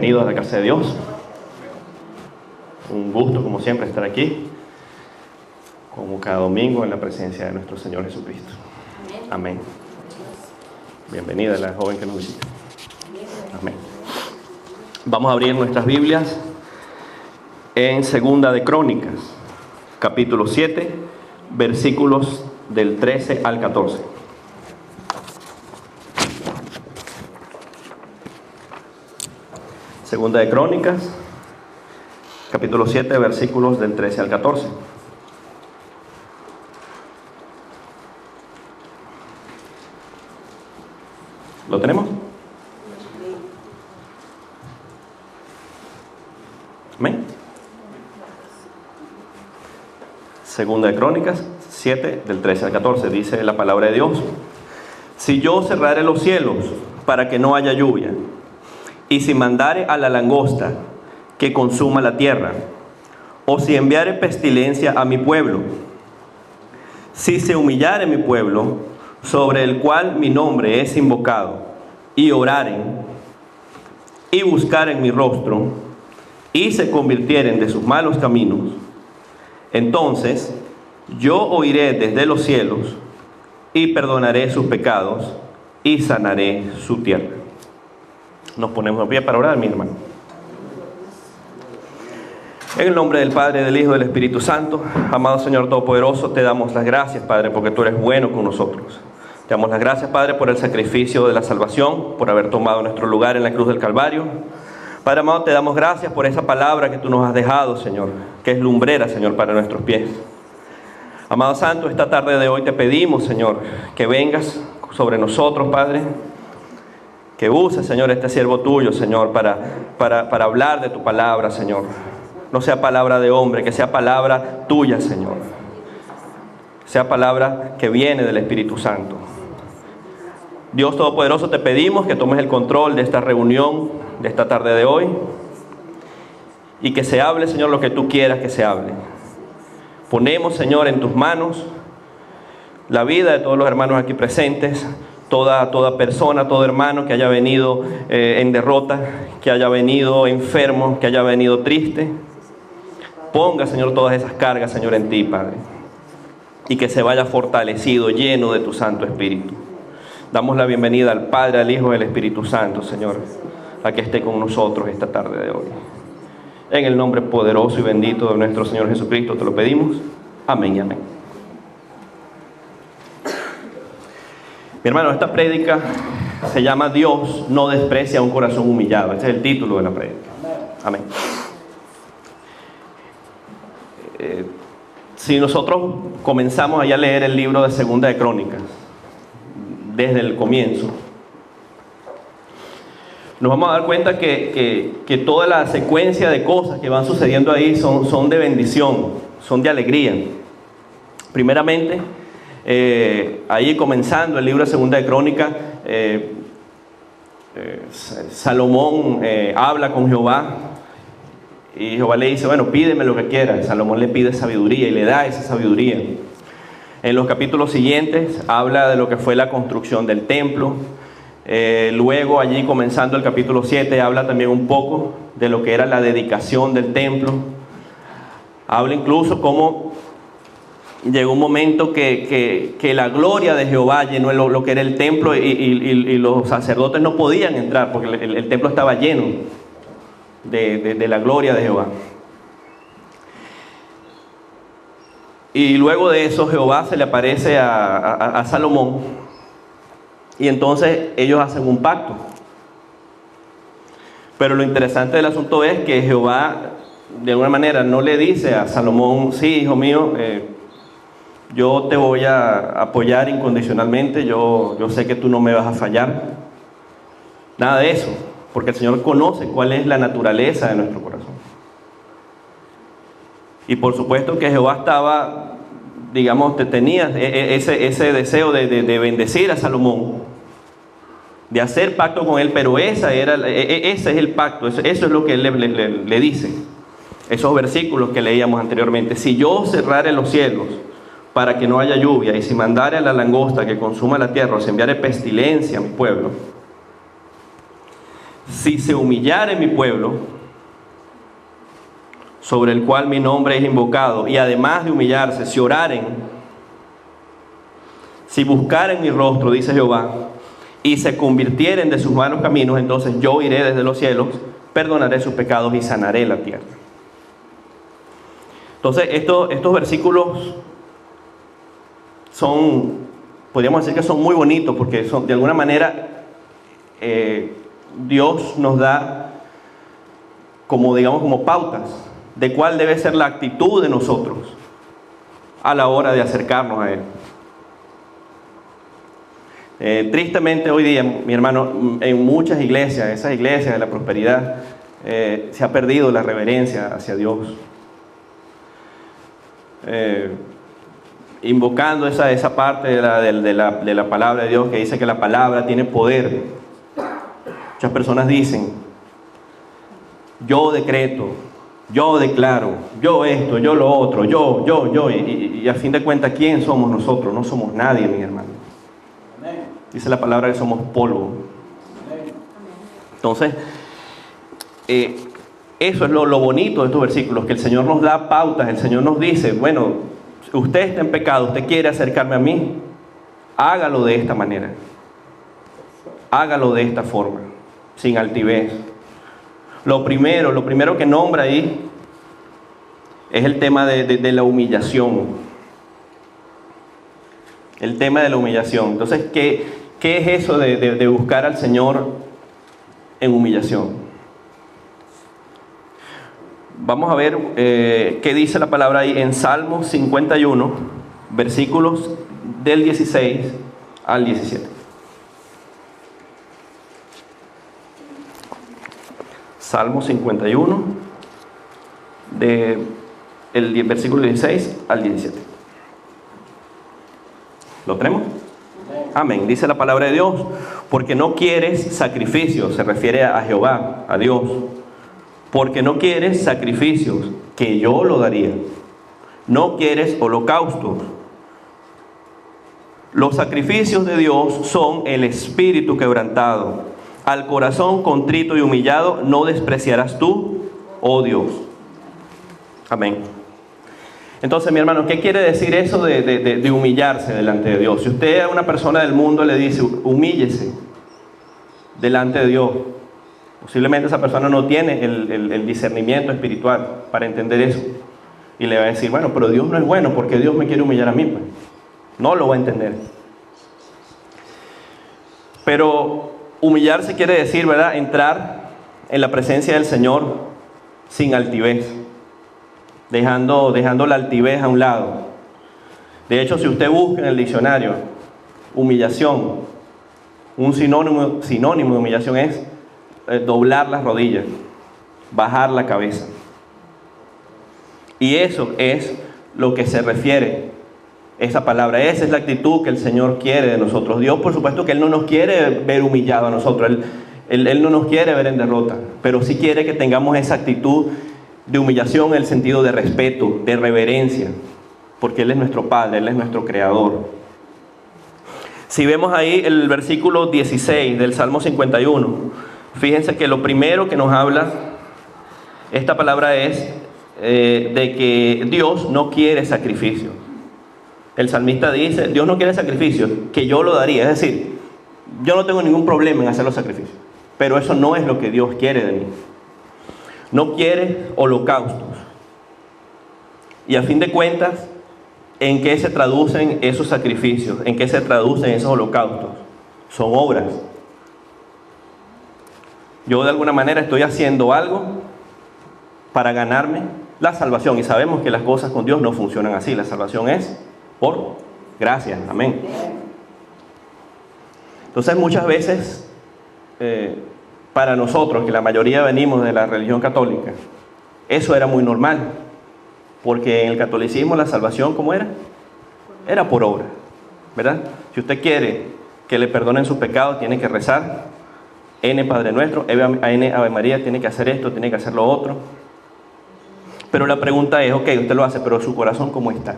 bienvenidos a la casa de Dios. Un gusto, como siempre, estar aquí, como cada domingo, en la presencia de nuestro Señor Jesucristo. Amén. Bienvenida la joven que nos visita. Amén. Vamos a abrir nuestras Biblias en Segunda de Crónicas, capítulo 7, versículos del 13 al 14. Segunda de Crónicas, capítulo 7, versículos del 13 al 14. ¿Lo tenemos? Amén. Segunda de Crónicas 7, del 13 al 14, dice la palabra de Dios: si yo cerrare los cielos para que no haya lluvia, y si mandare a la langosta que consuma la tierra, o si enviare pestilencia a mi pueblo, si se humillare mi pueblo, sobre el cual mi nombre es invocado, y oraren, y buscaren mi rostro, y se convirtieren de sus malos caminos, entonces yo oiré desde los cielos, y perdonaré sus pecados, y sanaré su tierra. Nos ponemos de pie para orar, mi hermano. En el nombre del Padre, del Hijo y del Espíritu Santo, amado Señor Todopoderoso, te damos las gracias, Padre, porque tú eres bueno con nosotros. Te damos las gracias, Padre, por el sacrificio de la salvación, por haber tomado nuestro lugar en la cruz del Calvario. Padre amado, te damos gracias por esa palabra que tú nos has dejado, Señor, que es lumbrera, Señor, para nuestros pies. Amado Santo, esta tarde de hoy te pedimos, Señor, que vengas sobre nosotros, Padre, que uses, Señor, este siervo tuyo, Señor, para hablar de tu palabra, Señor. No sea palabra de hombre, que sea palabra tuya, Señor. Sea palabra que viene del Espíritu Santo. Dios Todopoderoso, te pedimos que tomes el control de esta reunión, de esta tarde de hoy, y que se hable, Señor, lo que tú quieras que se hable. Ponemos, Señor, en tus manos la vida de todos los hermanos aquí presentes, toda persona, todo hermano que haya venido en derrota, que haya venido enfermo, que haya venido triste. Ponga, Señor, todas esas cargas, Señor, en ti, Padre, y que se vaya fortalecido, lleno de tu Santo Espíritu. Damos la bienvenida al Padre, al Hijo y al Espíritu Santo, Señor, a que esté con nosotros esta tarde de hoy. En el nombre poderoso y bendito de nuestro Señor Jesucristo te lo pedimos. Amén y amén. Mi hermano, esta prédica se llama Dios no desprecia un corazón humillado. Ese es el título de la prédica. Amén. Si nosotros comenzamos allá a leer el libro de Segunda de Crónicas, desde el comienzo, nos vamos a dar cuenta que toda la secuencia de cosas que van sucediendo ahí son de bendición, son de alegría. Primeramente, ahí comenzando el libro de Segunda de Crónicas, Salomón habla con Jehová, y Jehová le dice: bueno, pídeme lo que quieras. Salomón le pide sabiduría y le da esa sabiduría. En los capítulos siguientes habla de lo que fue la construcción del templo. Luego, allí comenzando el capítulo 7, habla también un poco de lo que era la dedicación del templo. Habla incluso cómo llegó un momento que la gloria de Jehová llenó lo que era el templo, y los sacerdotes no podían entrar porque el templo estaba lleno de la gloria de Jehová. Y luego de eso Jehová se le aparece a Salomón, y entonces ellos hacen un pacto. Pero lo interesante del asunto es que Jehová de alguna manera no le dice a Salomón: sí, hijo mío, yo te voy a apoyar incondicionalmente, yo sé que tú no me vas a fallar. Nada de eso, porque el Señor conoce cuál es la naturaleza de nuestro corazón. Y por supuesto que Jehová estaba, digamos, tenía ese deseo de bendecir a Salomón, de hacer pacto con él, pero ese es el pacto, eso es lo que él le dice. Esos versículos que leíamos anteriormente: si yo cerrare los cielos para que no haya lluvia, y si mandare a la langosta que consuma la tierra, o si enviare pestilencia a mi pueblo, si se humillare mi pueblo, sobre el cual mi nombre es invocado, y además de humillarse, si oraren, si buscaren mi rostro, dice Jehová, y se convirtieren de sus malos caminos, entonces yo iré desde los cielos, perdonaré sus pecados y sanaré la tierra. Entonces estos versículos podríamos decir que son muy bonitos, porque son, de alguna manera, Dios nos da como pautas de cuál debe ser la actitud de nosotros a la hora de acercarnos a Él. Tristemente hoy día, mi hermano, en muchas iglesias, esas iglesias de la prosperidad, se ha perdido la reverencia hacia Dios. Invocando esa parte de la palabra de Dios, que dice que la palabra tiene poder. Muchas personas dicen: yo decreto, yo declaro, yo esto, yo lo otro, yo, y a fin de cuentas, ¿quién somos nosotros? No somos nadie, mi hermano. Dice la palabra que somos polvo. Entonces, eso es lo bonito de estos versículos, que el Señor nos da pautas. El Señor nos dice: bueno, usted está en pecado, usted quiere acercarme a mí, hágalo de esta manera, hágalo de esta forma, sin altivez. Lo primero que nombra ahí es el tema de la humillación. El tema de la humillación. Entonces, ¿qué es eso de buscar al Señor en humillación? Vamos a ver qué dice la palabra ahí en Salmos 51, versículos del 16 al 17. Salmo 51, del versículo 16 al 17. ¿Lo tenemos? Amén. Dice la palabra de Dios: porque no quieres sacrificios, se refiere a Jehová, a Dios. Porque no quieres sacrificios, que yo lo daría. No quieres holocaustos. Los sacrificios de Dios son el espíritu quebrantado. Al corazón contrito y humillado no despreciarás tú, oh Dios. Amén. Entonces, mi hermano, ¿qué quiere decir eso de humillarse delante de Dios? Si usted a una persona del mundo le dice: humíllese delante de Dios, posiblemente esa persona no tiene el discernimiento espiritual para entender eso. Y le va a decir: bueno, pero Dios no es bueno, porque Dios me quiere humillar a mí. Pues no lo va a entender. Pero humillarse quiere decir, ¿verdad?, entrar en la presencia del Señor sin altivez, dejando la altivez a un lado. De hecho, si usted busca en el diccionario humillación, un sinónimo de humillación es doblar las rodillas, bajar la cabeza. Y eso es lo que se refiere esa palabra. Esa es la actitud que el Señor quiere de nosotros. Dios, por supuesto, que Él no nos quiere ver humillado a nosotros. Él no nos quiere ver en derrota, pero sí quiere que tengamos esa actitud de humillación en el sentido de respeto, de reverencia, porque Él es nuestro Padre, Él es nuestro Creador. Si vemos ahí el versículo 16 del Salmo 51, fíjense que lo primero que nos habla esta palabra es de que Dios no quiere sacrificio. El salmista dice: Dios no quiere sacrificio, que yo lo daría. Es decir, yo no tengo ningún problema en hacer los sacrificios, pero eso no es lo que Dios quiere de mí. No quiere holocaustos. Y a fin de cuentas, ¿en qué se traducen esos sacrificios? ¿En qué se traducen esos holocaustos? Son obras. Yo de alguna manera estoy haciendo algo para ganarme la salvación. Y sabemos que las cosas con Dios no funcionan así. La salvación es por gracia. Amén. Entonces, muchas veces, para nosotros, que la mayoría venimos de la religión católica, eso era muy normal. Porque en el catolicismo la salvación, ¿cómo era? Era por obra, ¿verdad? Si usted quiere que le perdonen sus pecados, tiene que rezar N Padre Nuestro, N Ave María, tiene que hacer esto, tiene que hacer lo otro. Pero la pregunta es: ok, usted lo hace, pero su corazón, ¿cómo está?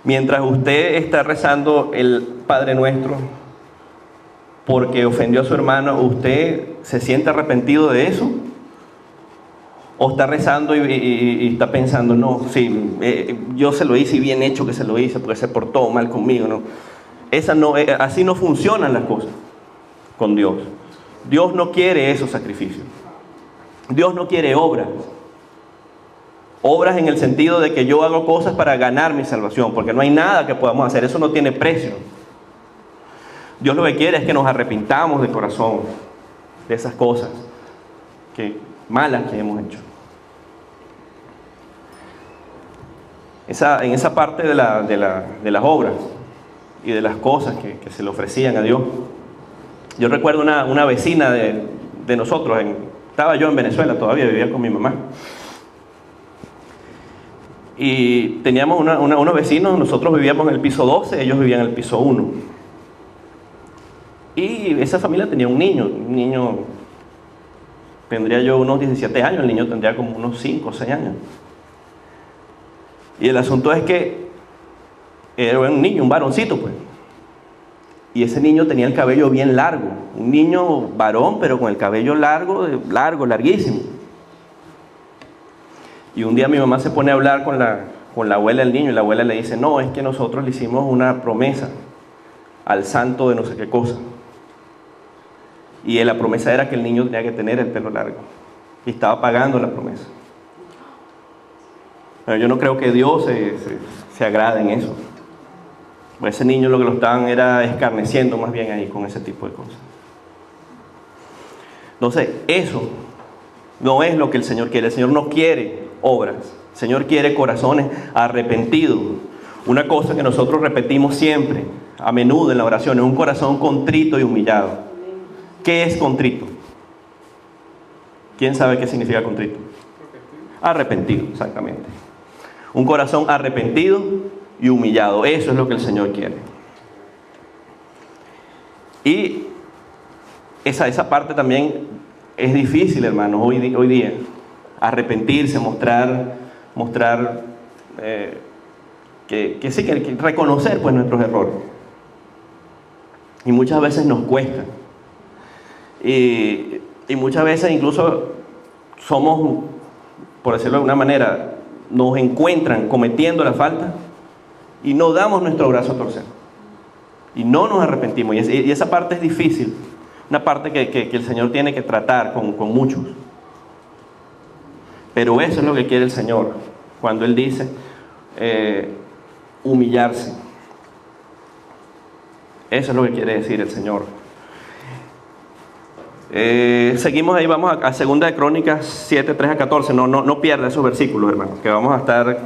Mientras usted está rezando el Padre Nuestro, porque ofendió a su hermano, ¿usted se siente arrepentido de eso? ¿O está rezando y está pensando, no, sí, yo se lo hice y bien hecho que se lo hice porque se portó mal conmigo? No, así no funcionan las cosas con Dios. Dios no quiere esos sacrificios. Dios no quiere obras. Obras en el sentido de que yo hago cosas para ganar mi salvación, porque no hay nada que podamos hacer, eso no tiene precio. Dios lo que quiere es que nos arrepintamos de corazón de esas cosas malas que hemos hecho. En esa parte de las obras y de las cosas que se le ofrecían a Dios, yo recuerdo una vecina de nosotros, estaba yo en Venezuela, todavía vivía con mi mamá, y teníamos unos vecinos. Nosotros vivíamos en el piso 12, ellos vivían en el piso 1, y esa familia tenía un niño, tendría yo unos 17 años, el niño tendría como unos 5 o 6 años. Y el asunto es que era un niño, un varoncito, pues. Y ese niño tenía el cabello bien largo, un niño varón, pero con el cabello larguísimo. Y un día mi mamá se pone a hablar con la abuela del niño, y la abuela le dice, no, es que nosotros le hicimos una promesa al santo de no sé qué cosa. Y la promesa era que el niño tenía que tener el pelo largo. Y estaba pagando la promesa. Pero yo no creo que Dios se agrade en eso. Pues ese niño lo que lo estaban era escarneciendo más bien ahí con ese tipo de cosas. Entonces, eso no es lo que el Señor quiere. El Señor no quiere obras. El Señor quiere corazones arrepentidos. Una cosa que nosotros repetimos siempre, a menudo en la oración, es un corazón contrito y humillado. ¿Qué es contrito? ¿Quién sabe qué significa contrito? Arrepentido, exactamente. Un corazón arrepentido y humillado. Eso es lo que el Señor quiere. Y esa parte también es difícil, hermanos, hoy día. Arrepentirse, mostrar que reconocer pues nuestros errores. Y muchas veces nos cuesta. Y muchas veces incluso somos, por decirlo de alguna manera, nos encuentran cometiendo la falta y no damos nuestro brazo a torcer. Y no nos arrepentimos. Y esa parte es difícil. Una parte que el Señor tiene que tratar con muchos. Pero eso es lo que quiere el Señor cuando Él dice humillarse. Eso es lo que quiere decir el Señor. Seguimos ahí, vamos a 2 de Crónicas 7, 3 a 14. No pierda esos versículos, hermanos, que vamos a estar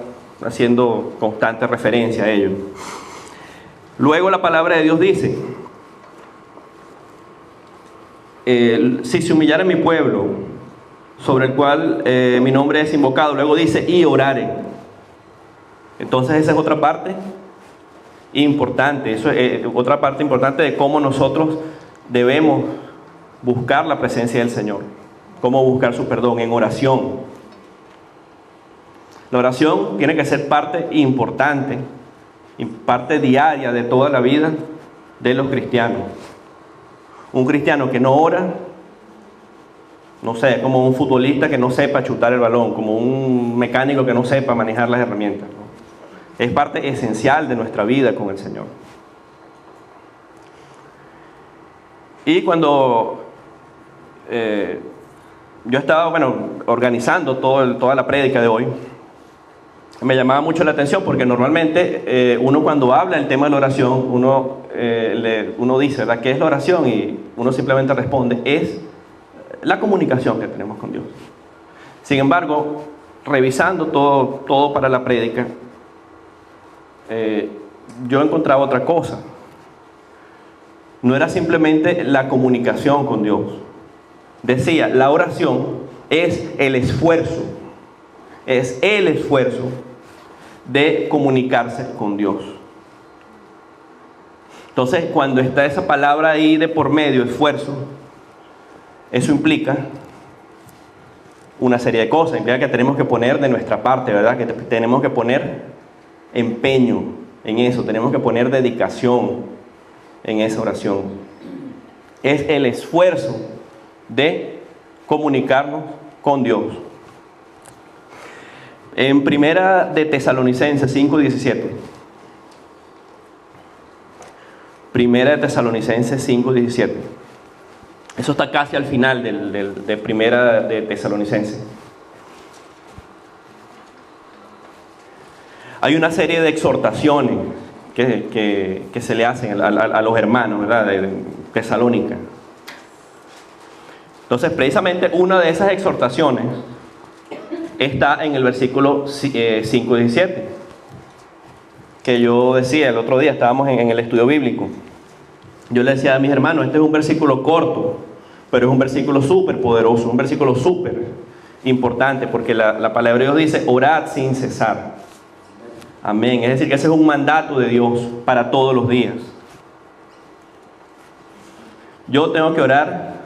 haciendo constante referencia a ellos. Luego la palabra de Dios dice, si se humillare mi pueblo, sobre el cual mi nombre es invocado, luego dice, y oraren. Entonces esa es otra parte importante. Eso es otra parte importante de cómo nosotros debemos buscar la presencia del Señor, cómo buscar su perdón en oración. La oración tiene que ser parte importante y parte diaria de toda la vida de los cristianos. Un cristiano que no ora, no sé, como un futbolista que no sepa chutar el balón, como un mecánico que no sepa manejar las herramientas, ¿no? Es parte esencial de nuestra vida con el Señor. Y cuando yo estaba, organizando toda la prédica de hoy, me llamaba mucho la atención porque normalmente uno cuando habla el tema de la oración, uno dice, ¿verdad?, ¿qué es la oración? Y uno simplemente responde, es la comunicación que tenemos con Dios. Sin embargo, revisando todo para la prédica, yo encontraba otra cosa. No era simplemente la comunicación con Dios. Decía, la oración es el esfuerzo de comunicarse con Dios. Entonces, cuando está esa palabra ahí de por medio, esfuerzo, eso implica una serie de cosas. Implica que tenemos que poner de nuestra parte, ¿verdad? Que tenemos que poner empeño en eso, tenemos que poner dedicación en esa oración. es el esfuerzo de comunicarnos con Dios. En Primera de Tesalonicenses 5:17. Primera de Tesalonicenses 5:17. Eso está casi al final de Primera de Tesalonicenses. Hay una serie de exhortaciones que se le hacen a los hermanos, ¿verdad?, de Tesalónica. Entonces, precisamente una de esas exhortaciones está en el versículo 5:17, que yo decía el otro día, estábamos en el estudio bíblico. Yo le decía a mis hermanos, este es un versículo corto, pero es un versículo súper poderoso, un versículo súper importante, porque la palabra de Dios dice, orad sin cesar. Amén. Es decir, que ese es un mandato de Dios para todos los días. Yo tengo que orar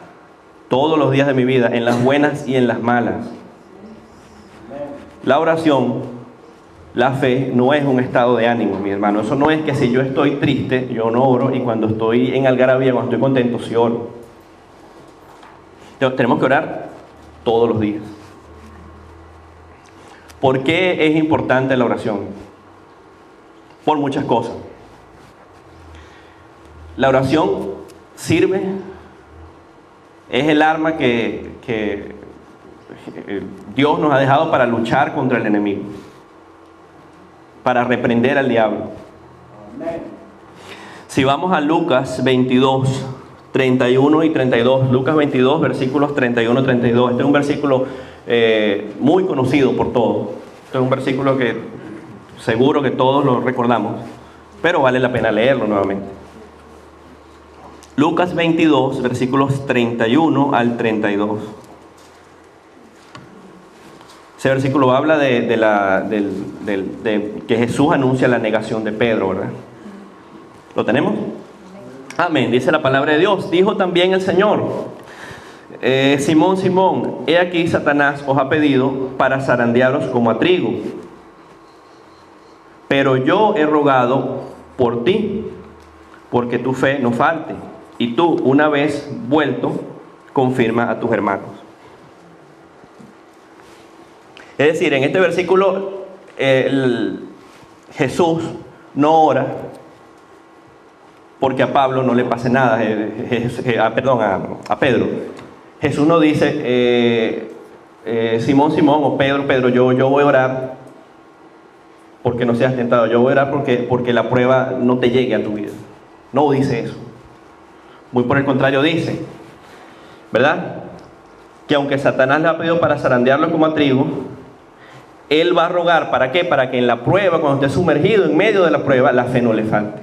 todos los días de mi vida, en las buenas y en las malas. La oración, la fe, no es un estado de ánimo, mi hermano. Eso no es que si yo estoy triste, yo no oro, y cuando estoy en algarabía, cuando estoy contento, sí oro. Entonces, tenemos que orar todos los días. ¿Por qué es importante la oración? Por muchas cosas. La oración sirve, es el arma que Dios nos ha dejado para luchar contra el enemigo, para reprender al diablo. Si vamos a Lucas 22, 31 y 32, Lucas 22, versículos 31 y 32, este es un versículo muy conocido por todos. Este es un versículo que seguro que todos lo recordamos, pero vale la pena leerlo nuevamente. Lucas 22, versículos 31 al 32. Ese versículo habla de que Jesús anuncia la negación de Pedro, ¿verdad? ¿Lo tenemos? Amén. Dice la palabra de Dios. Dijo también el Señor, Simón, Simón, he aquí Satanás os ha pedido para zarandearos como a trigo. Pero yo he rogado por ti, porque tu fe no falte. Y tú, una vez vuelto, confirma a tus hermanos. Es decir, en este versículo, Jesús no ora porque a Pablo no le pase nada, a Pedro. Jesús no dice, Simón, Simón, o Pedro, Pedro, yo voy a orar porque no seas tentado. Yo voy a orar porque la prueba no te llegue a tu vida. No dice eso. Muy por el contrario dice, ¿verdad?, que aunque Satanás le ha pedido para zarandearlo como a trigo, él va a rogar, ¿para qué? Para que en la prueba, cuando esté sumergido en medio de la prueba, la fe no le falte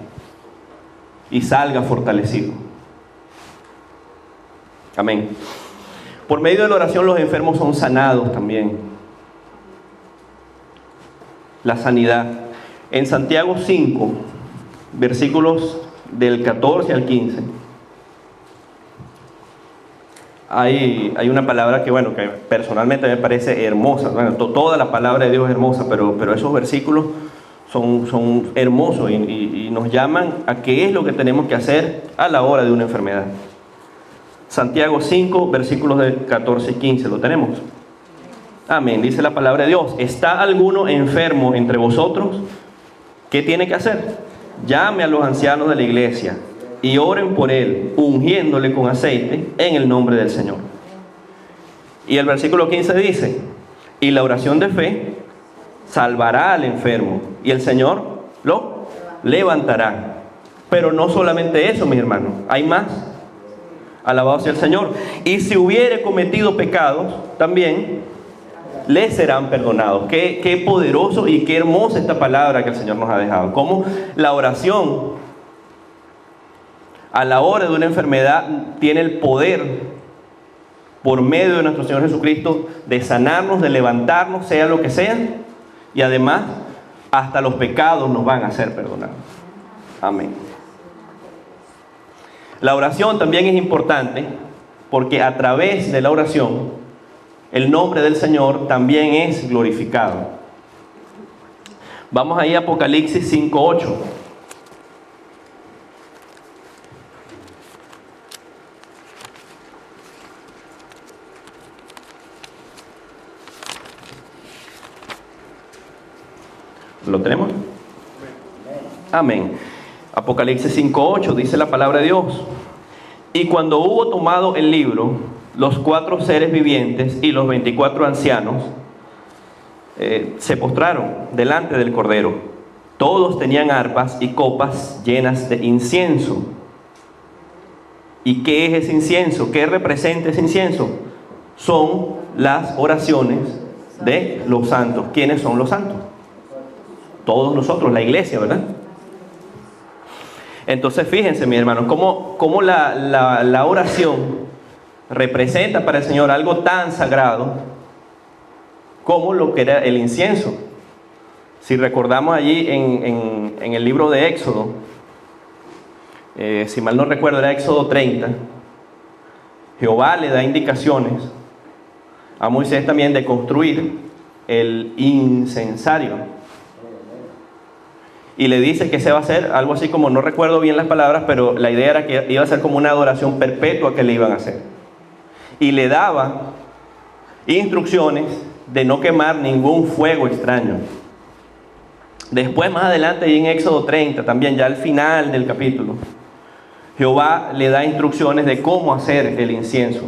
y salga fortalecido. Amén. Por medio de la oración los enfermos son sanados también. La sanidad. En Santiago 5, versículos del 14 al 15, hay una palabra que personalmente me parece hermosa. Bueno, toda la palabra de Dios es hermosa, pero esos versículos son hermosos y nos llaman a qué es lo que tenemos que hacer a la hora de una enfermedad. Santiago 5, versículos del 14 y 15, ¿lo tenemos? Amén. Dice la palabra de Dios, ¿está alguno enfermo entre vosotros? ¿Qué tiene que hacer? Llame a los ancianos de la iglesia y oren por él, ungiéndole con aceite en el nombre del Señor. Y el versículo 15 dice, y la oración de fe salvará al enfermo y el Señor lo levantará. Pero no solamente eso, mis hermanos, hay más. Alabado sea el Señor. Y si hubiere cometido pecados, también les serán perdonados. Qué poderoso y qué hermosa esta palabra que el Señor nos ha dejado. Cómo la oración a la hora de una enfermedad tiene el poder, por medio de nuestro Señor Jesucristo, de sanarnos, de levantarnos, sea lo que sea, y además hasta los pecados nos van a ser perdonados. Amén. La oración también es importante porque a través de la oración el nombre del Señor también es glorificado. Vamos ahí a Apocalipsis 5:8. ¿Lo tenemos? Amén. Apocalipsis 5:8 dice la palabra de Dios. Y cuando hubo tomado el libro, los 4 seres vivientes y los 24 ancianos se postraron delante del Cordero. Todos tenían arpas y copas llenas de incienso. ¿Y qué es ese incienso? ¿Qué representa ese incienso? Son las oraciones de los santos. ¿Quiénes son los santos? Todos nosotros, la iglesia, ¿verdad? Entonces fíjense, mis hermanos, cómo la oración representa para el Señor algo tan sagrado como lo que era el incienso. Si recordamos allí en el libro de Éxodo, si mal no recuerdo era Éxodo 30, Jehová le da indicaciones a Moisés también de construir el incensario. Y le dice que se va a hacer algo así como, no recuerdo bien las palabras, pero la idea era que iba a ser como una adoración perpetua que le iban a hacer. Y le daba instrucciones de no quemar ningún fuego extraño. Después, más adelante, y en Éxodo 30, también ya al final del capítulo, Jehová le da instrucciones de cómo hacer el incienso.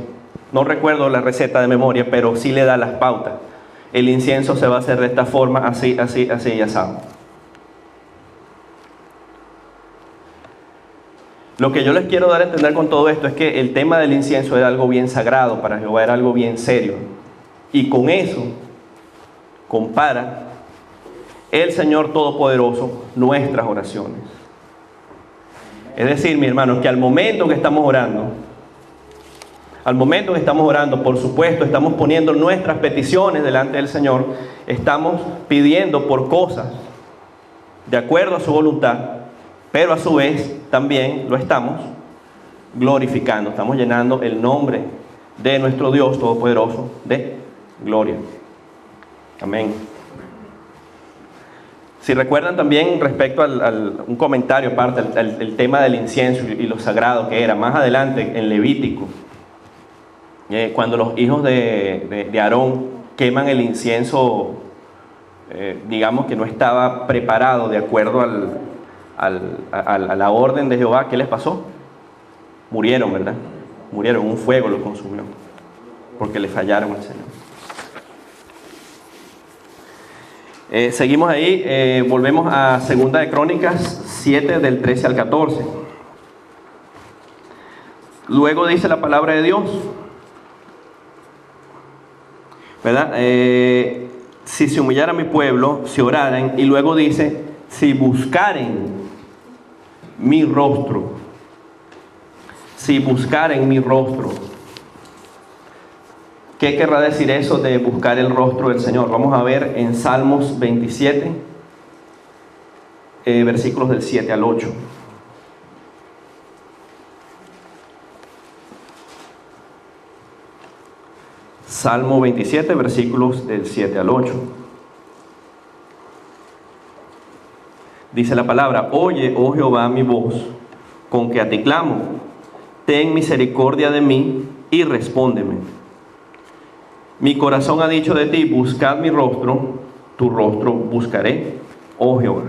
No recuerdo la receta de memoria, pero sí le da las pautas. El incienso se va a hacer de esta forma, así y asado. Lo que yo les quiero dar a entender con todo esto es que el tema del incienso era algo bien sagrado para Jehová, era algo bien serio. Y con eso compara el Señor Todopoderoso nuestras oraciones. Es decir, mi hermano, que al momento que estamos orando, por supuesto, estamos poniendo nuestras peticiones delante del Señor, estamos pidiendo por cosas de acuerdo a su voluntad, pero a su vez también lo estamos glorificando, estamos llenando el nombre de nuestro Dios Todopoderoso de gloria. Amén. Si recuerdan también respecto un comentario aparte, el tema del incienso y lo sagrado que era, más adelante en Levítico, cuando los hijos de Aarón queman el incienso, digamos que no estaba preparado de acuerdo a la orden de Jehová, ¿qué les pasó? Murieron, ¿verdad? Murieron, un fuego los consumió, porque le fallaron al Señor. Seguimos ahí, volvemos a 2 de Crónicas 7 del 13 al 14. Luego dice la palabra de Dios, ¿verdad? Si se humillara mi pueblo, si oraran, y luego dice, si buscaren mi rostro, si buscaren mi rostro. ¿Qué querrá decir eso de buscar el rostro del Señor? Vamos a ver en Salmos 27, versículos del 7 al 8. Salmo 27, versículos del 7 al 8. Dice la palabra, oye, oh Jehová, mi voz, con que a ti clamo, ten misericordia de mí y respóndeme. Mi corazón ha dicho de ti, buscad mi rostro, tu rostro buscaré, oh Jehová.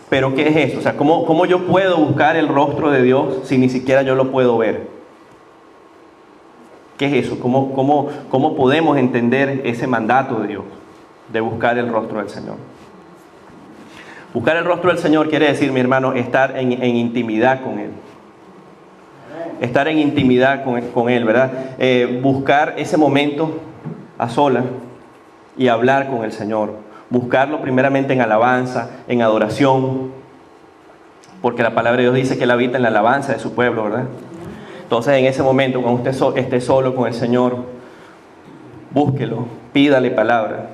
Pero ¿qué es eso? O sea, ¿cómo yo puedo buscar el rostro de Dios si ni siquiera yo lo puedo ver? ¿Qué es eso? ¿Cómo podemos entender ese mandato de Dios de buscar el rostro del Señor? Buscar el rostro del Señor quiere decir, mi hermano, estar en intimidad con Él. Estar en intimidad con Él, ¿verdad? Buscar ese momento a solas y hablar con el Señor. Buscarlo primeramente en alabanza, en adoración, porque la palabra de Dios dice que Él habita en la alabanza de su pueblo, ¿verdad? Entonces, en ese momento, cuando usted esté solo con el Señor, búsquelo, pídale palabra.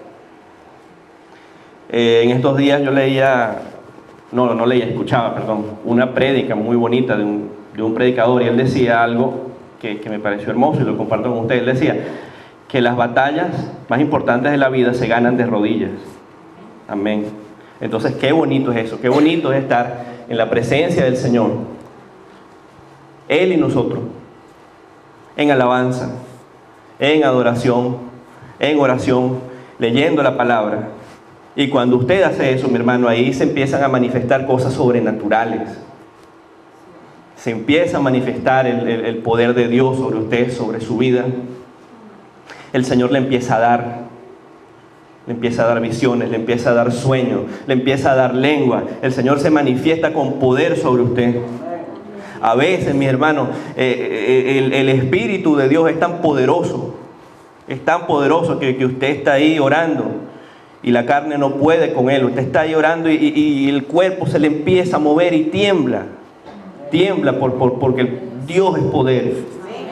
En estos días yo escuchaba, una prédica muy bonita de un predicador, y él decía algo que me pareció hermoso y lo comparto con ustedes. Él decía que las batallas más importantes de la vida se ganan de rodillas. Amén. Entonces, qué bonito es eso, qué bonito es estar en la presencia del Señor, Él y nosotros, en alabanza, en adoración, en oración, leyendo la palabra, Y cuando usted hace eso, mi hermano, ahí se empiezan a manifestar cosas sobrenaturales. Se empieza a manifestar el poder de Dios sobre usted, sobre su vida. El Señor le empieza a dar visiones, le empieza a dar sueños, le empieza a dar lengua. El Señor se manifiesta con poder sobre usted. A veces, mis hermanos, el Espíritu de Dios es tan poderoso que usted está ahí orando y la carne no puede con él. Usted está ahí orando y el cuerpo se le empieza a mover y tiembla porque Dios es poder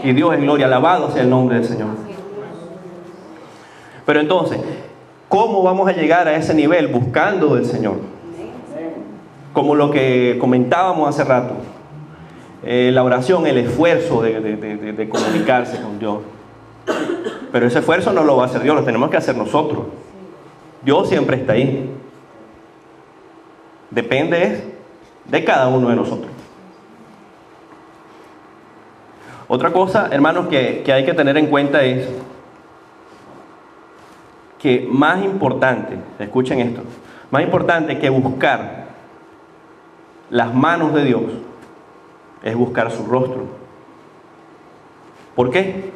y Dios es gloria. Alabado sea el nombre del Señor. Pero entonces, ¿cómo vamos a llegar a ese nivel? Buscando del Señor. Como lo que comentábamos hace rato. La oración, el esfuerzo de comunicarse con Dios. Pero ese esfuerzo no lo va a hacer Dios, lo tenemos que hacer nosotros. Dios siempre está ahí. Depende de cada uno de nosotros. Otra cosa, hermanos, que hay que tener en cuenta es que más importante, escuchen esto, más importante que buscar las manos de Dios es buscar su rostro. ¿Por qué?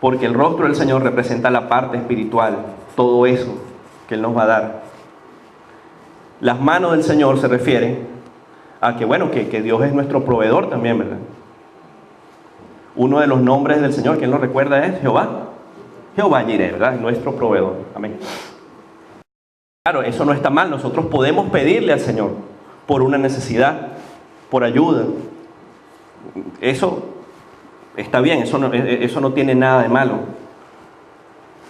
Porque el rostro del Señor representa la parte espiritual, todo eso que Él nos va a dar. Las manos del Señor se refieren a que, bueno, que Dios es nuestro proveedor también, ¿verdad? Uno de los nombres del Señor, ¿quién lo recuerda? Es Jehová. Jehová Jireh, ¿verdad? Nuestro proveedor. Amén. Claro, eso no está mal. Nosotros podemos pedirle al Señor por una necesidad, por ayuda. Eso está bien, eso no tiene nada de malo.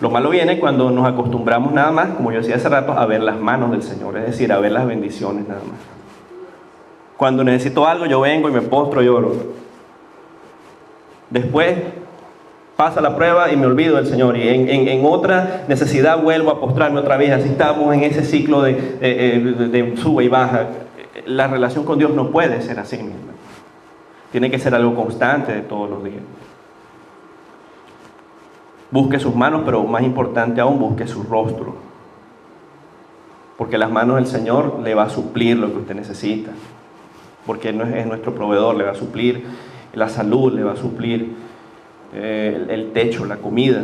Lo malo viene cuando nos acostumbramos nada más, como yo decía hace rato, a ver las manos del Señor, es decir, a ver las bendiciones nada más. Cuando necesito algo, yo vengo y me postro y oro. Después pasa la prueba y me olvido del Señor. Y en otra necesidad vuelvo a postrarme otra vez. Así estamos en ese ciclo de sube y baja. La relación con Dios no puede ser así mismo. Tiene que ser algo constante de todos los días. Busque sus manos, pero más importante aún, busque su rostro. Porque las manos del Señor le va a suplir lo que usted necesita. Porque Él es nuestro proveedor, le va a suplir la salud, le va a suplir el techo, la comida,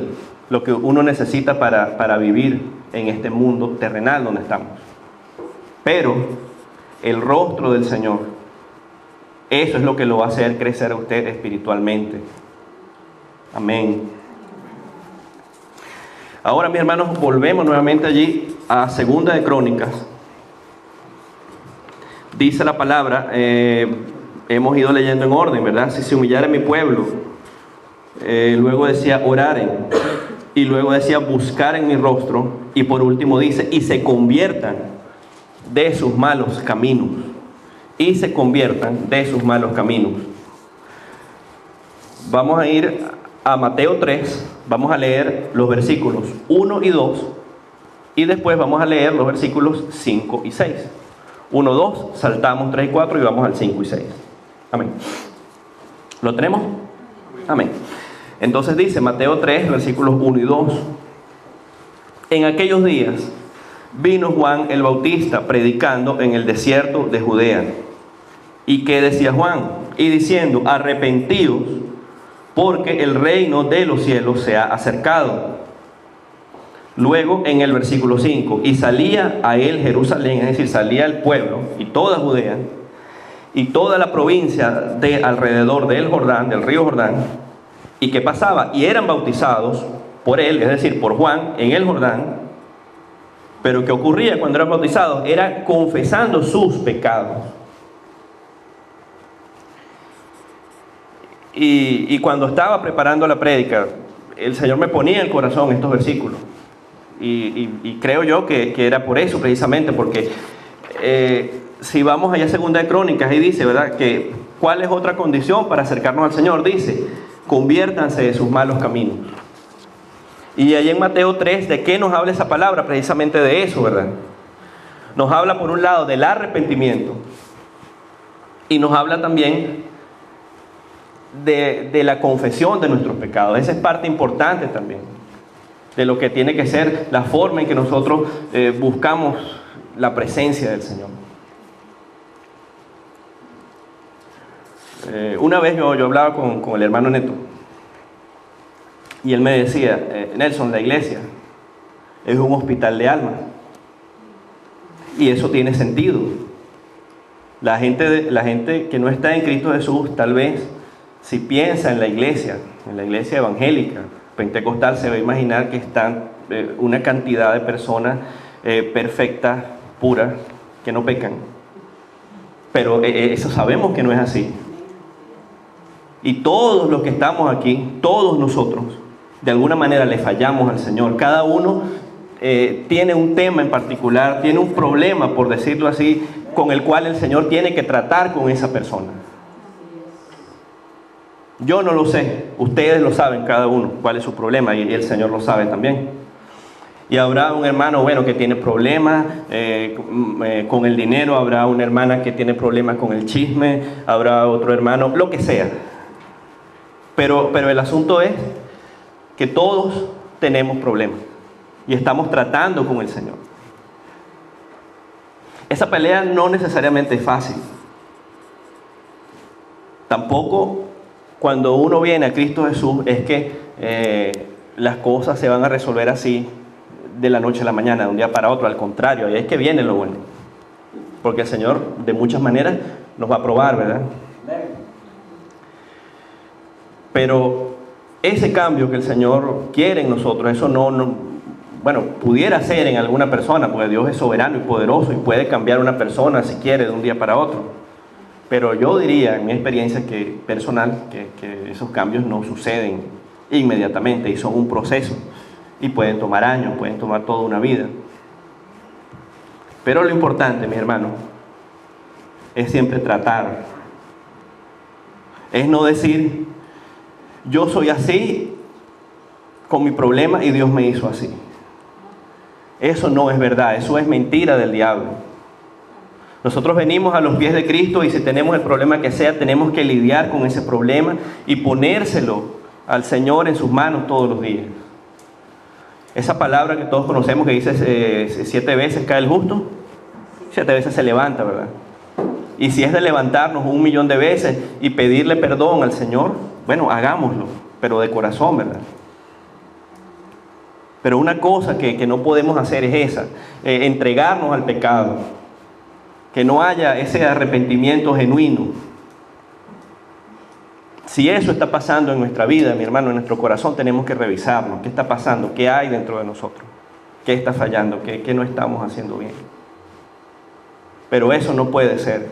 lo que uno necesita para vivir en este mundo terrenal donde estamos. Pero el rostro del Señor, eso es lo que lo va a hacer crecer a usted espiritualmente. Amén. Ahora, mis hermanos, volvemos nuevamente allí a Segunda de Crónicas. Dice la palabra, hemos ido leyendo en orden, ¿verdad? Si se humillara mi pueblo, luego decía oraren, y luego decía buscar en mi rostro, y por último dice, y se conviertan de sus malos caminos. Y se conviertan de sus malos caminos. Vamos a ir a Mateo 3, vamos a leer los versículos 1 y 2, y después vamos a leer los versículos 5 y 6. 1, 2, saltamos 3 y 4 y vamos al 5 y 6. Amén. ¿Lo tenemos? Amén. Entonces dice Mateo 3, versículos 1 y 2. En aquellos días vino Juan el Bautista predicando en el desierto de Judea. ¿Y qué decía Juan? Y diciendo, arrepentíos, porque el reino de los cielos se ha acercado. Luego en el versículo 5, y salía a él Jerusalén, es decir, salía el pueblo y toda Judea y toda la provincia de alrededor del Jordán, del río Jordán. ¿Y qué pasaba? Y eran bautizados por él, es decir, por Juan en el Jordán. Pero ¿qué ocurría cuando eran bautizados? Era confesando sus pecados. Y cuando estaba preparando la prédica, el Señor me ponía en el corazón estos versículos. Y creo yo que era por eso, precisamente, porque si vamos allá a Segunda de Crónicas, y dice, ¿verdad?, que ¿cuál es otra condición para acercarnos al Señor? Dice, conviértanse de sus malos caminos. Y allí en Mateo 3, ¿de qué nos habla esa palabra? Precisamente de eso, ¿verdad? Nos habla por un lado del arrepentimiento, y nos habla también de la confesión de nuestros pecados. Esa es parte importante también. de lo que tiene que ser la forma en que nosotros buscamos la presencia del Señor. Una vez yo hablaba con el hermano Neto y él me decía, Nelson, la iglesia es un hospital de almas. Y eso tiene sentido. La gente que no está en Cristo Jesús, tal vez, si piensa en la iglesia evangélica, pentecostal, se va a imaginar que están una cantidad de personas perfectas, puras, que no pecan. Pero eso sabemos que no es así. Y todos los que estamos aquí, todos nosotros, de alguna manera le fallamos al Señor. Cada uno tiene un tema en particular, tiene un problema, por decirlo así, con el cual el Señor tiene que tratar con esa persona. Yo no lo sé, ustedes lo saben cada uno, cuál es su problema, y el Señor lo sabe también. Y habrá un hermano, que tiene problemas con el dinero, habrá una hermana que tiene problemas con el chisme, habrá otro hermano, lo que sea. Pero el asunto es que todos tenemos problemas y estamos tratando con el Señor. Esa pelea no necesariamente es fácil. Tampoco cuando uno viene a Cristo Jesús es que las cosas se van a resolver así de la noche a la mañana, de un día para otro. Al contrario, ahí es que viene lo bueno. Porque el Señor de muchas maneras nos va a probar, ¿verdad? Pero ese cambio que el Señor quiere en nosotros, eso pudiera ser en alguna persona, porque Dios es soberano y poderoso y puede cambiar una persona si quiere de un día para otro. Pero yo diría, en mi experiencia personal, que esos cambios no suceden inmediatamente y son un proceso. Y pueden tomar años, pueden tomar toda una vida. Pero lo importante, mis hermanos, es siempre tratar. Es no decir, yo soy así con mi problema y Dios me hizo así. Eso no es verdad, eso es mentira del diablo. Nosotros venimos a los pies de Cristo y si tenemos el problema que sea, tenemos que lidiar con ese problema y ponérselo al Señor en sus manos todos los días. Esa palabra que todos conocemos que dice 7 veces cae el justo, 7 veces se levanta, ¿verdad? Y si es de levantarnos 1.000.000 de veces y pedirle perdón al Señor, hagámoslo, pero de corazón, ¿verdad? Pero una cosa que no podemos hacer es esa, entregarnos al pecado, que no haya ese arrepentimiento genuino. Si eso está pasando en nuestra vida, mi hermano, en nuestro corazón, tenemos que revisarnos. ¿Qué está pasando? ¿Qué hay dentro de nosotros? ¿Qué está fallando? ¿Qué no estamos haciendo bien? Pero eso no puede ser.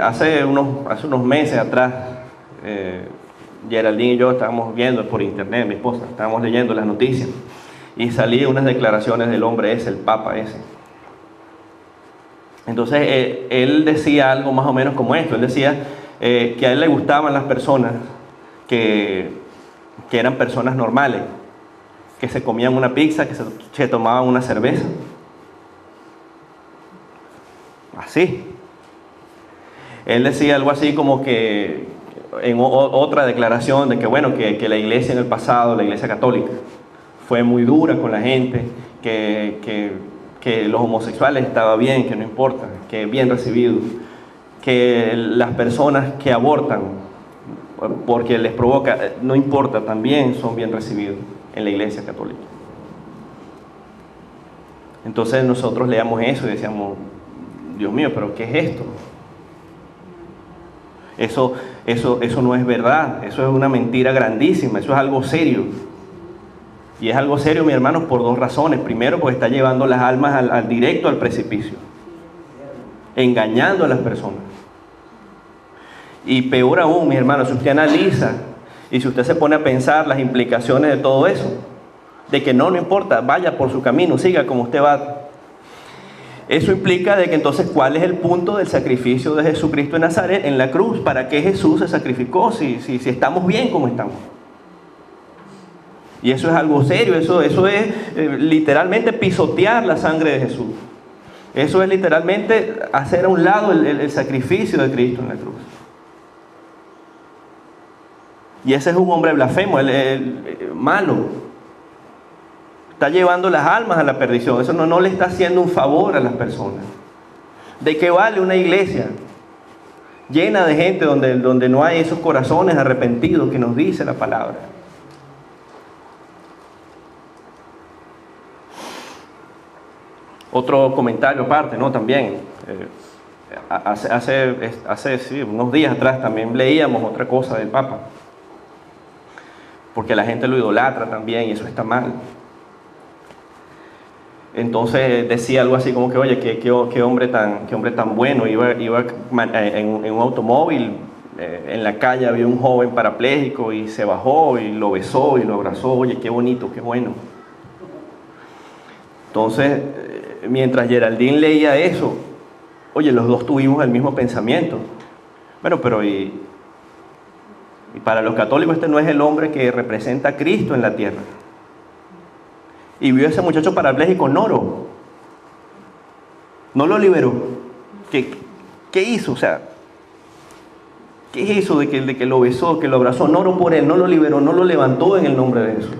Hace unos meses atrás, Geraldine y yo estábamos viendo por internet, mi esposa, estábamos leyendo las noticias y salían unas declaraciones del hombre ese, el papa ese. Entonces él decía algo más o menos como esto. Él decía que a él le gustaban las personas que eran personas normales, que se comían una pizza, que se tomaban una cerveza. Así. Él decía algo así como que en otra declaración de que la iglesia en el pasado, la iglesia católica, fue muy dura con la gente, que los homosexuales estaba bien, que no importa, que bien recibido, que las personas que abortan porque les provoca, no importa, también son bien recibidos en la iglesia católica. Entonces nosotros leíamos eso y decíamos, Dios mío, pero ¿qué es esto? Eso no es verdad, eso es una mentira grandísima, eso es algo serio. Y es algo serio, mis hermanos, por 2 razones. Primero, porque está llevando las almas directo al precipicio, engañando a las personas. Y peor aún, mis hermanos, si usted analiza y si usted se pone a pensar las implicaciones de todo eso, de que no importa, vaya por su camino, siga como usted va. Eso implica de que entonces, ¿cuál es el punto del sacrificio de Jesucristo en Nazaret, en la cruz? ¿Para qué Jesús se sacrificó si estamos bien como estamos? Y eso es algo serio, eso es literalmente pisotear la sangre de Jesús. Eso es literalmente hacer a un lado el sacrificio de Cristo en la cruz. Y ese es un hombre blasfemo, malo. Está llevando las almas a la perdición. Eso no le está haciendo un favor a las personas. ¿De qué vale una iglesia llena de gente donde no hay esos corazones arrepentidos que nos dice la palabra? Otro comentario aparte, ¿no? También, hace unos días atrás también leíamos otra cosa del Papa, porque la gente lo idolatra también y eso está mal. Entonces decía algo así como que, oye, qué hombre tan bueno, iba en un automóvil, en la calle había un joven parapléjico y se bajó y lo besó y lo abrazó, oye, qué bonito, qué bueno. Entonces, mientras Geraldine leía eso, oye, los dos tuvimos el mismo pensamiento. Bueno, pero y para los católicos este no es el hombre que representa a Cristo en la tierra. Y vio a ese muchacho parapléjico, no lo liberó. ¿Qué hizo? O sea, ¿qué hizo de que lo besó, que lo abrazó? No oró por él, no lo liberó, no lo levantó en el nombre de Jesús.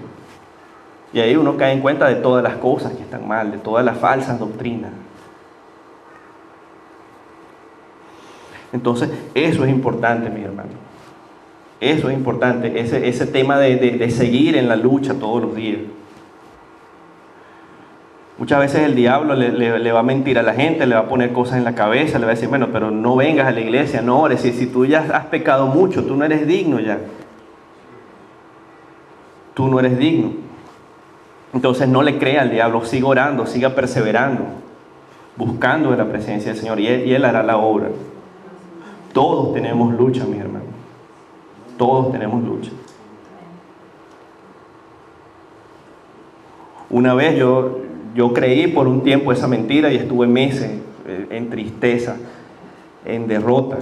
Y ahí uno cae en cuenta de todas las cosas que están mal, de todas las falsas doctrinas. Entonces, eso es importante, mis hermanos. Eso es importante, ese tema de seguir en la lucha todos los días. Muchas veces el diablo le va a mentir a la gente, le va a poner cosas en la cabeza, le va a decir, bueno, pero no vengas a la iglesia, no ores, si tú ya has pecado mucho, tú no eres digno ya. Tú no eres digno. Entonces no le crea al diablo, siga orando, siga perseverando, buscando de la presencia del Señor y Él hará la obra. Todos tenemos lucha, mis hermanos. Todos tenemos lucha. Una vez yo creí por un tiempo esa mentira y estuve meses en tristeza, en derrota.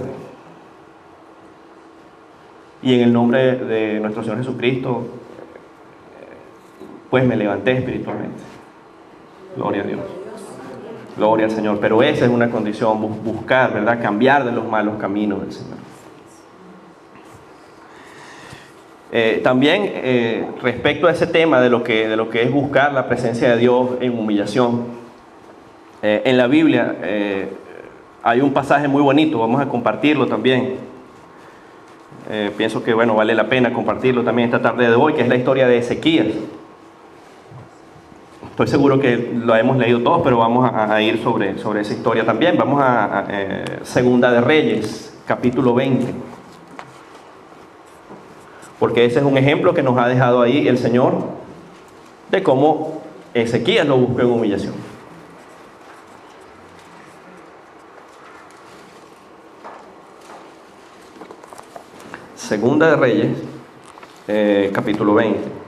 Y en el nombre de nuestro Señor Jesucristo, pues me levanté espiritualmente. Gloria a Dios. Gloria al Señor. Pero esa es una condición, buscar, ¿verdad? Cambiar de los malos caminos del Señor. También respecto a ese tema de lo que es buscar la presencia de Dios en humillación, en la Biblia hay un pasaje muy bonito, vamos a compartirlo también. Pienso que vale la pena compartirlo también esta tarde de hoy, que es la historia de Ezequías. Estoy seguro que lo hemos leído todos, pero vamos a ir sobre esa historia también. Vamos a Segunda de Reyes, capítulo 20. Porque ese es un ejemplo que nos ha dejado ahí el Señor de cómo Ezequías lo buscó en humillación. Segunda de Reyes, capítulo 20.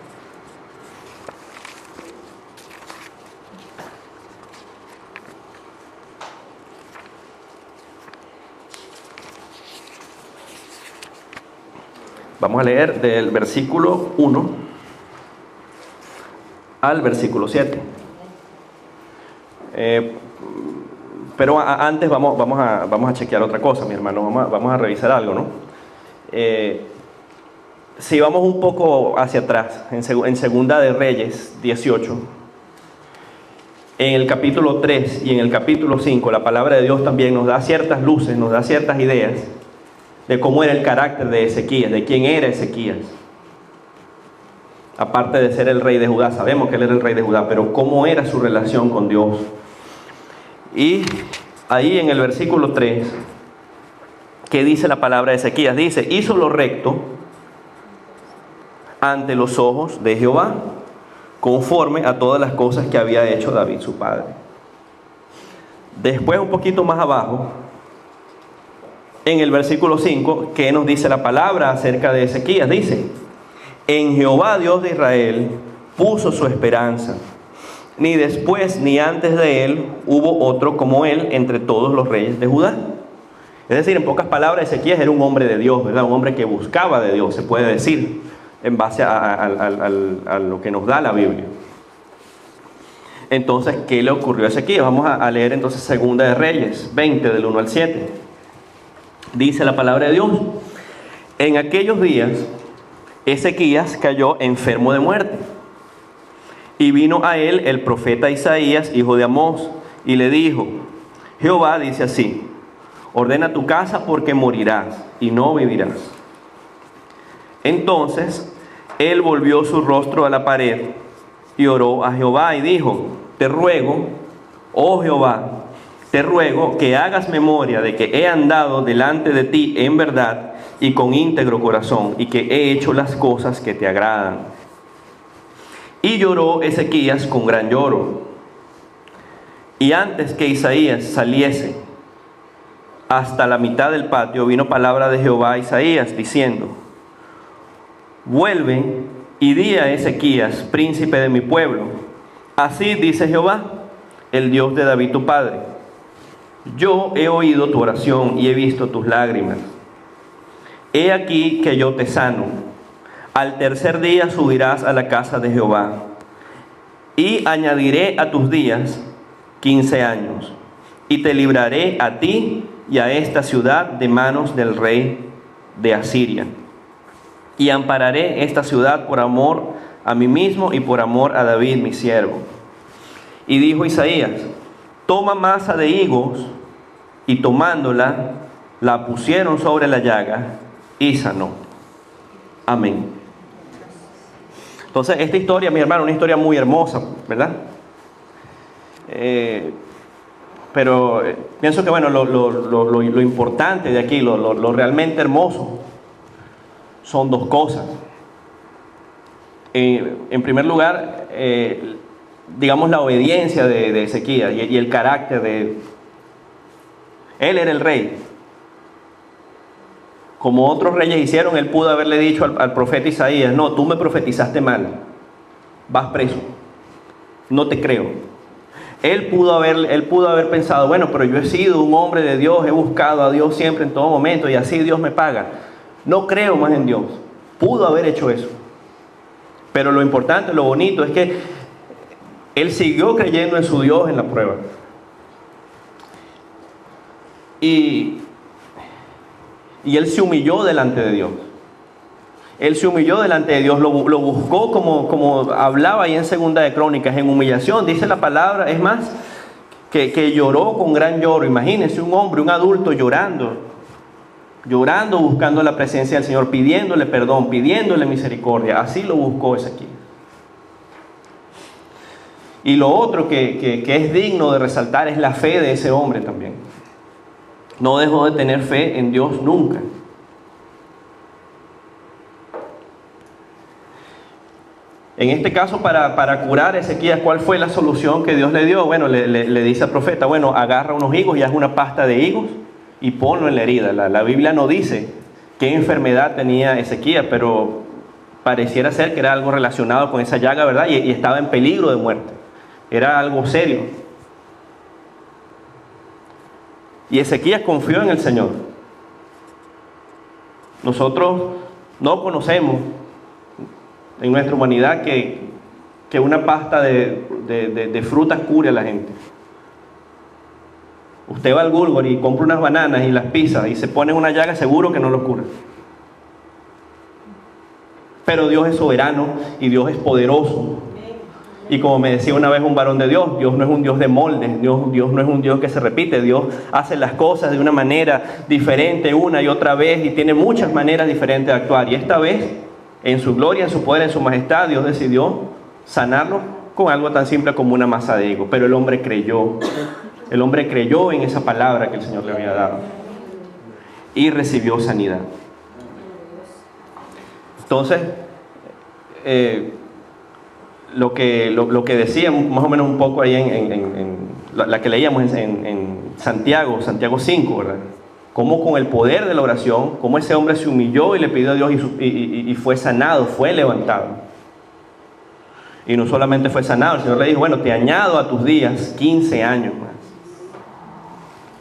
Vamos a leer del versículo 1 al versículo 7. Pero antes vamos a chequear otra cosa, mi hermano. Vamos a revisar algo, ¿no? Si vamos un poco hacia atrás, en Segunda de Reyes 18, en el capítulo 3 y en el capítulo 5, la palabra de Dios también nos da ciertas luces, nos da ciertas ideas de cómo era el carácter de Ezequías, de quién era Ezequías. Aparte de ser el rey de Judá, sabemos que él era el rey de Judá, pero cómo era su relación con Dios. Y ahí en el versículo 3, ¿qué dice la palabra de Ezequías? Dice, hizo lo recto ante los ojos de Jehová, conforme a todas las cosas que había hecho David su padre. Después, un poquito más abajo, en el versículo 5, ¿qué nos dice la palabra acerca de Ezequías? Dice, en Jehová Dios de Israel puso su esperanza, ni después ni antes de él hubo otro como él entre todos los reyes de Judá. Es decir, en pocas palabras, Ezequías era un hombre de Dios, ¿verdad? Un hombre que buscaba de Dios, se puede decir, en base a lo que nos da la Biblia. Entonces, ¿qué le ocurrió a Ezequías? Vamos a leer entonces Segunda de Reyes 20, del 1 al 7. Dice la palabra de Dios, en aquellos días Ezequías cayó enfermo de muerte. Y vino a él el profeta Isaías, hijo de Amós, y le dijo: Jehová dice así: ordena tu casa porque morirás y no vivirás. Entonces él volvió su rostro a la pared y oró a Jehová y dijo: te ruego, oh Jehová, te ruego que hagas memoria de que he andado delante de ti en verdad y con íntegro corazón, y que he hecho las cosas que te agradan. Y lloró Ezequías con gran lloro. Y antes que Isaías saliese hasta la mitad del patio, vino palabra de Jehová a Isaías, diciendo: vuelve y di a Ezequías, príncipe de mi pueblo: así dice Jehová, el Dios de David tu padre: yo he oído tu oración y he visto tus lágrimas. He aquí que yo te sano. Al tercer día subirás a la casa de Jehová, y añadiré a tus días 15 años, y te libraré a ti y a esta ciudad de manos del rey de Asiria. Y ampararé esta ciudad por amor a mí mismo y por amor a David mi siervo. Y dijo Isaías: toma masa de higos, y tomándola, la pusieron sobre la llaga, y sanó. Amén. Entonces, esta historia, mi hermano, una historia muy hermosa, ¿verdad? Pero pienso que, bueno, lo importante de aquí, lo realmente hermoso, son dos cosas. En primer lugar, digamos, la obediencia de Ezequías y el carácter de... Él era el rey. Como otros reyes hicieron, él pudo haberle dicho al profeta Isaías: no, tú me profetizaste mal, vas preso, no te creo. Él pudo haber pensado: bueno, pero yo he sido un hombre de Dios, he buscado a Dios siempre en todo momento y así Dios me paga, no creo más en Dios. Pudo haber hecho eso. Pero lo importante, lo bonito es que él siguió creyendo en su Dios en la prueba. Y él se humilló delante de Dios. Él se humilló delante de Dios, lo buscó como hablaba ahí en Segunda de Crónicas, en humillación, dice la palabra. Es más, que lloró con gran lloro. Imagínense un hombre, un adulto llorando, buscando la presencia del Señor, pidiéndole perdón, pidiéndole misericordia. Así lo buscó Ezequiel. Y lo otro que es digno de resaltar es la fe de ese hombre también. No dejó de tener fe en Dios nunca. En este caso, para curar a Ezequías, ¿cuál fue la solución que Dios le dio? Bueno, le dice al profeta: bueno, agarra unos higos y haz una pasta de higos y ponlo en la herida. La Biblia no dice qué enfermedad tenía Ezequías, pero pareciera ser que era algo relacionado con esa llaga, ¿verdad? Y estaba en peligro de muerte. Era algo serio. Y Ezequías confió en el Señor. Nosotros no conocemos en nuestra humanidad que una pasta de frutas cure a la gente. Usted va al Gulgor y compra unas bananas y las pisa y se pone en una llaga, seguro que no lo cura. Pero Dios es soberano y Dios es poderoso. Y como me decía una vez un varón de Dios, Dios no es un Dios de moldes, Dios no es un Dios que se repite. Dios hace las cosas de una manera diferente una y otra vez, y tiene muchas maneras diferentes de actuar. Y esta vez, en su gloria, en su poder, en su majestad, Dios decidió sanarlo con algo tan simple como una masa de higo. Pero el hombre creyó. El hombre creyó en esa palabra que el Señor le había dado y recibió sanidad. Entonces, lo que decía más o menos un poco ahí en la que leíamos en Santiago 5, ¿verdad? Cómo con el poder de la oración, cómo ese hombre se humilló y le pidió a Dios y fue sanado, fue levantado. Y no solamente fue sanado, el Señor le dijo: bueno, te añado a tus días 15 años más.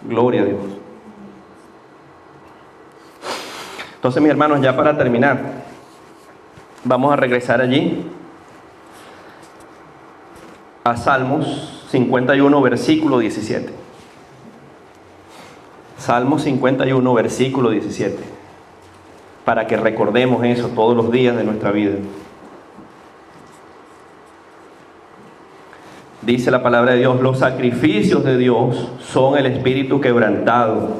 Gloria a Dios. Entonces, mis hermanos, ya para terminar, vamos a regresar allí a Salmos 51, versículo 17. Salmos 51, versículo 17. para que recordemos eso todos los días de nuestra vida. Dice la palabra de Dios: los sacrificios de Dios son el espíritu quebrantado.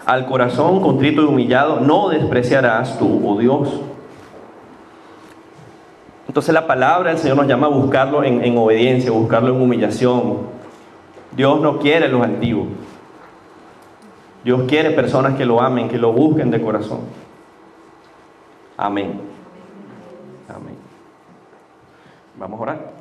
Al corazón contrito y humillado no despreciarás tú, oh Dios. Entonces la palabra del Señor nos llama a buscarlo en obediencia, buscarlo en humillación. Dios no quiere los altivos. Dios quiere personas que lo amen, que lo busquen de corazón. Amén. Amén. Vamos a orar.